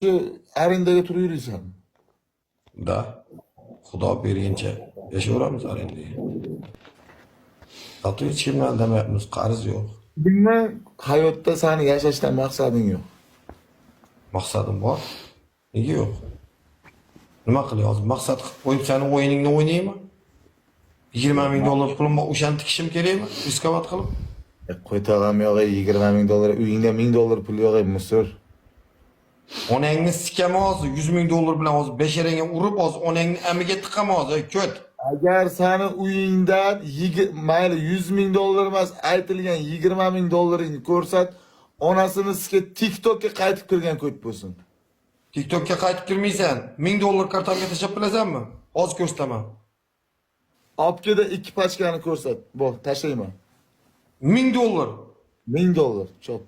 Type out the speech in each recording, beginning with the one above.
Şu arendaga turib yuribsan. Da. Xudo bergancha yashayveramiz arendada. Hatto hech kimdan demayapmiz, qarz yo'q. Bilma, hayotda seni yashashdan maqsading yo'q. Maqsadim bor. Nega yo'q? Nima qilyapsiz? Maqsad qilib qo'yib seni o'yiningni o'ynayman. 20 ming dollar pulim bor, o'shani tikishim kerakmi? Riskovat qilib. Qo'y tog'am yo'q, 20 ming dollar, uyingda 1000 dollar pul yo'q, musor. Onangni sikama hozir 100 ming dollar bilan hozir besharangga urib hozir onangni amiga tiqama hozir, ko't. Agar seni uyingdan mayli 100 ming dollar emas, aytilgan 20 ming dollaringni ko'rsat, onasini sizga TikTokka qaytib kirgan ko't bo'lsin. TikTokka qaytib kirmaysan. 1000 dollar kartamga tashlab bilasanmi? Hozir ko'rsataman. Opkada 2 pachkani ko'rsat. Bu tashlayman. 1000 dollar. 1000 dollar, chop.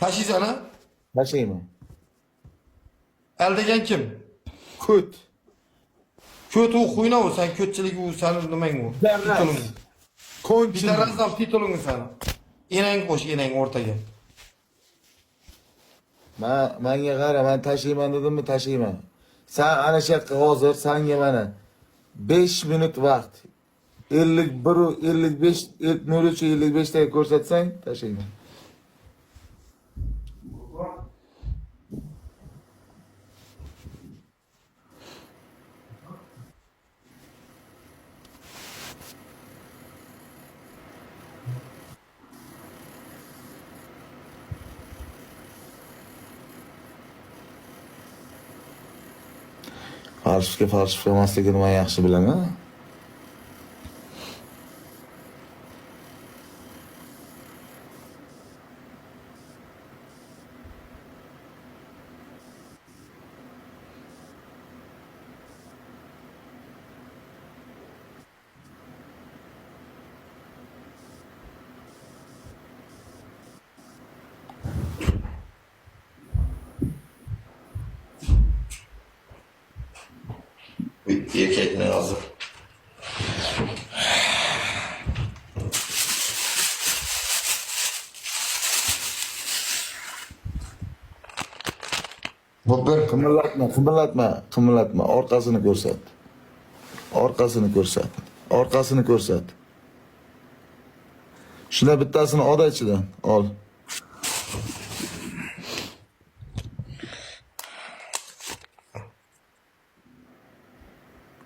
Tashiysan ha? Tashlayman. Aldagan kim? Ko't. Ko't u xuyna u, sen ko'tchilik u, seni nimang u? Tituling. Konchi. Bitarazdan tituling seni. Enang qo'sh, enang o'rtaga. Menga qara, men tashlayman dedimmi, tashlayman. Sen ana shu yoqqa hozir senga mana 5 minut vaqt 51 55 03:55 da ko'rsatsang, tashlayman. Falsifika emasligini men yaxshi bilaman. Erkekne hazır. Bu bir Qimillatma. Orqasini ko'rsat. Orqasini ko'rsat. Shuna bittasini ol ichidan, ol.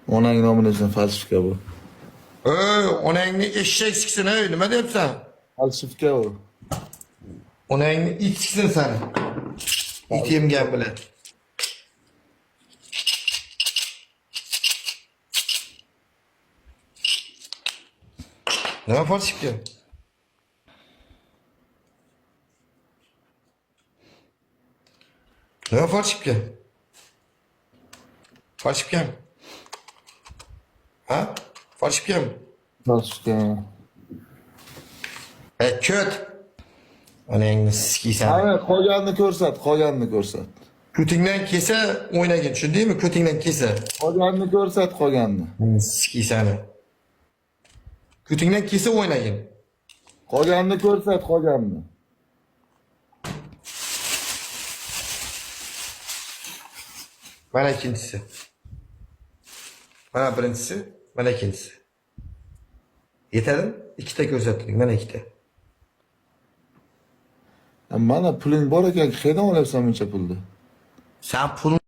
Onang nomidan uchun falsifika bu. Onangni eşek siksin ey, nima deyapsan? Falsifika bu. Onangni it siksin seni. It yemgan bilan. Nima falsifika? Nima falsifika? Falsifika mi? Ha? Falsifika mi? Falsifika. Ko't. Onangni sikiysan. Ana qolganini ko'rsat. Ko'tingdan kelsa o'ynagin, tushundingmi? Ko'tingdan kelsa. Qolganini. Sikiysan. Ko'tingdan kelsa o'ynagin. Qolganini. Mana ikkinchisi. Mana birinchisi, mana ikkinchisi. Yetadimi? Ikkita ko'rsatdik, mana ikkita. Mana puling bor ekan, qayerdan olyapsan buncha pulni? Sen pulni